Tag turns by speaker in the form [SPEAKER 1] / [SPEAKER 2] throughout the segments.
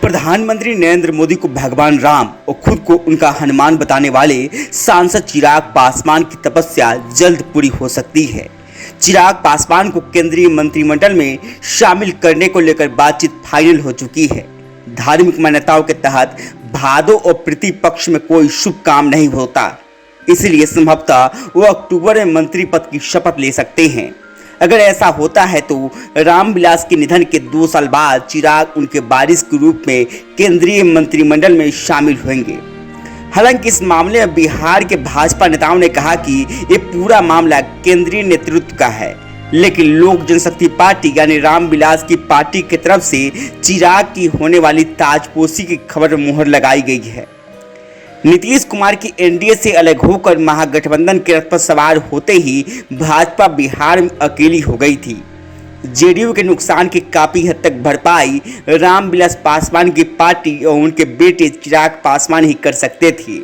[SPEAKER 1] प्रधानमंत्री नरेंद्र मोदी को भगवान राम और खुद को उनका हनुमान बताने वाले सांसद चिराग पासवान की तपस्या जल्द पूरी हो सकती है। चिराग पासवान को केंद्रीय मंत्रिमंडल में शामिल करने को लेकर बातचीत फाइनल हो चुकी है। धार्मिक मान्यताओं के तहत भादो और प्रतिपक्ष में कोई शुभ काम नहीं होता, इसलिए संभवतः वो अक्टूबर में मंत्री पद की शपथ ले सकते हैं। अगर ऐसा होता है तो रामविलास के निधन के 2 साल बाद चिराग उनके वारिस के रूप में केंद्रीय मंत्रिमंडल में शामिल होंगे। हालांकि इस मामले में बिहार के भाजपा नेताओं ने कहा कि ये पूरा मामला केंद्रीय नेतृत्व का है, लेकिन लोक जनशक्ति पार्टी यानी रामविलास की पार्टी की तरफ से चिराग की होने वाली ताजपोशी की खबर मुहर लगाई गई है। नीतीश कुमार की एनडीए से अलग होकर महागठबंधन के रथ पर सवार होते ही भाजपा बिहार में अकेली हो गई थी। जेडीयू के नुकसान की काफी हद तक भरपाई रामविलास पासवान की पार्टी और उनके बेटे चिराग पासवान ही कर सकते थे।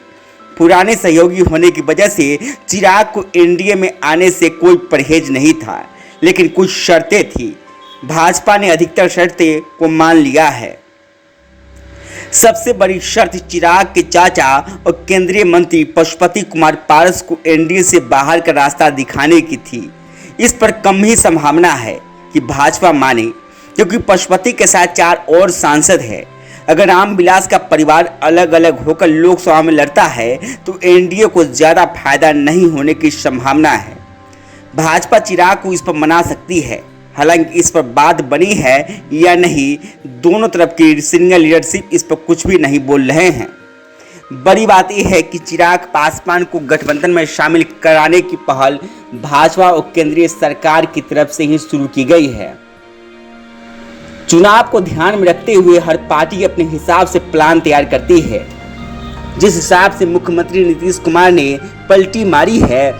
[SPEAKER 1] पुराने सहयोगी होने की वजह से चिराग को एनडीए में आने से कोई परहेज नहीं था, लेकिन कुछ शर्तें थी। भाजपा ने अधिकतर शर्तें को मान लिया है। सबसे बड़ी शर्त चिराग के चाचा और केंद्रीय मंत्री पशुपति कुमार पारस को एनडीए से बाहर का रास्ता दिखाने की थी। इस पर कम ही संभावना है कि भाजपा माने, क्योंकि पशुपति के साथ 4 और सांसद हैं। अगर रामविलास का परिवार अलग अलग होकर लोकसभा में लड़ता है तो एनडीए को ज़्यादा फायदा नहीं होने की संभावना है। भाजपा चिराग को इस पर मना सकती है। हालांकि इस पर बात बनी है या नहीं, दोनों तरफ की सीनियर लीडरशिप इस पर कुछ भी नहीं बोल रहे हैं। बड़ी बात यह है कि चिराग पासवान को गठबंधन में शामिल कराने की पहल भाजपा और केंद्रीय सरकार की तरफ से ही शुरू की गई है। चुनाव को ध्यान में रखते हुए हर पार्टी अपने हिसाब से प्लान तैयार करती है। जिस हिसाब से मुख्यमंत्री नीतीश कुमार ने पलटी मारी है,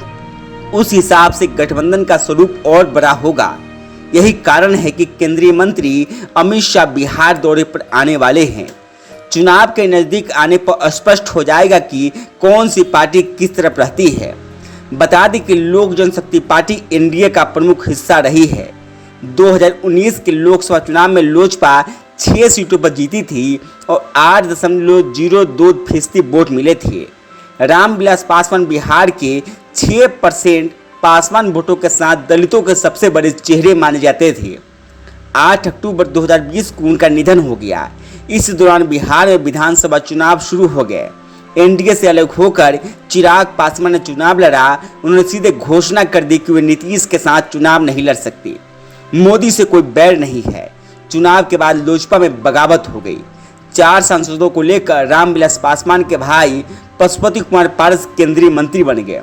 [SPEAKER 1] उस हिसाब से गठबंधन का स्वरूप और बड़ा होगा। यही कारण है कि केंद्रीय मंत्री अमित शाह बिहार दौरे पर आने वाले हैं। चुनाव के नज़दीक आने पर स्पष्ट हो जाएगा कि कौन सी पार्टी किस तरफ रहती है। बता दें कि लोक जनशक्ति पार्टी एनडीए का प्रमुख हिस्सा रही है। 2019 के लोकसभा चुनाव में लोजपा 6 सीटों पर जीती थी और 8.02% वोट मिले थे। रामविलास पासवान बिहार के 6% पासवान वोटों के साथ दलितों के सबसे बड़े चेहरे माने जाते थे। 8 अक्टूबर 2020 को उनका निधन हो गया। इस दौरान बिहार में विधानसभा चुनाव शुरू हो गए। एनडीए से अलग होकर चिराग पासवान ने चुनाव लड़ा। उन्होंने सीधे घोषणा कर दी कि वे नीतीश के साथ चुनाव नहीं लड़ सकते। मोदी से कोई बैर नहीं है। चुनाव के बाद लोजपा में बगावत हो गई। 4 सांसदों को लेकर रामविलास पासवान के भाई पशुपति कुमार पारस केंद्रीय मंत्री बन गए।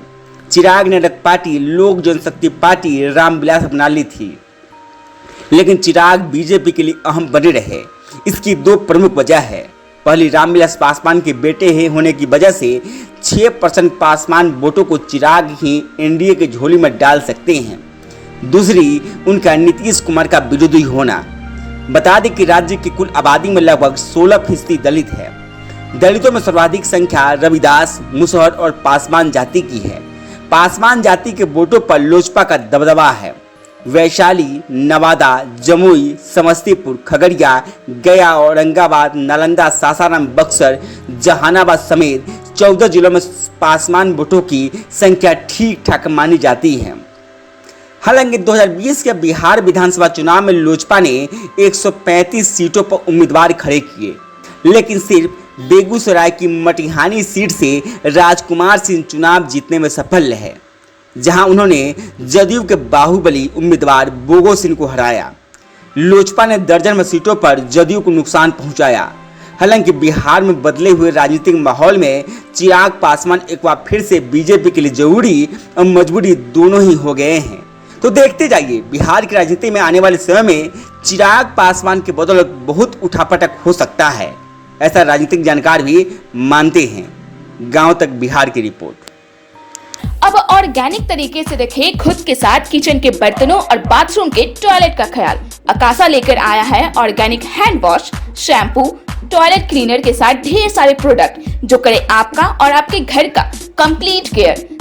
[SPEAKER 1] चिराग ने अलग पार्टी लोक जनशक्ति पार्टी रामविलास अपना ली थी, लेकिन चिराग बीजेपी के लिए अहम बने रहे। इसकी 2 प्रमुख वजह है। पहली, रामविलास पासवान के बेटे होने की वजह से 6% पासवान वोटों को चिराग ही एनडीए के झोली में डाल सकते हैं। दूसरी, उनका नीतीश कुमार का विरोधी होना। बता दें कि राज्य की कुल आबादी में लगभग 16% दलित है। दलितों में सर्वाधिक संख्या रविदास, मुसहर और पासवान जाति की है। पासवान जाति के वोटों पर लोजपा का दबदबा है। वैशाली, नवादा, जमुई, समस्तीपुर, खगड़िया, गया, औरंगाबाद, नालंदा, सासाराम, बक्सर, जहानाबाद समेत 14 जिलों में पासवान वोटों की संख्या ठीक ठाक मानी जाती है। हालांकि 2020 के बिहार विधानसभा चुनाव में लोजपा ने 135 सीटों पर उम्मीदवार खड़े किए, लेकिन सिर्फ बेगूसराय की मटिहानी सीट से राजकुमार सिंह चुनाव जीतने में सफल रहे, जहां उन्होंने जदयू के बाहुबली उम्मीदवार बोगो सिंह को हराया। लोजपा ने दर्जन में सीटों पर जदयू को नुकसान पहुंचाया। हालांकि बिहार में बदले हुए राजनीतिक माहौल में चिराग पासवान एक बार फिर से बीजेपी के लिए जरूरी और मजबूरी दोनों ही हो गए हैं। तो देखते जाइए, बिहार की राजनीति में आने वाले समय में चिराग पासवान के बदौलत बहुत उठापटक हो सकता है, ऐसा राजनीतिक जानकार भी मानते हैं। गांव तक बिहार की रिपोर्ट।
[SPEAKER 2] अब ऑर्गेनिक तरीके से रखें खुद के साथ किचन के बर्तनों और बाथरूम के टॉयलेट का ख्याल। अकासा लेकर आया है organic hand wash, shampoo, toilet cleaner के साथ ढेर सारे प्रोडक्ट जो करे आपका और आपके घर का कंप्लीट केयर।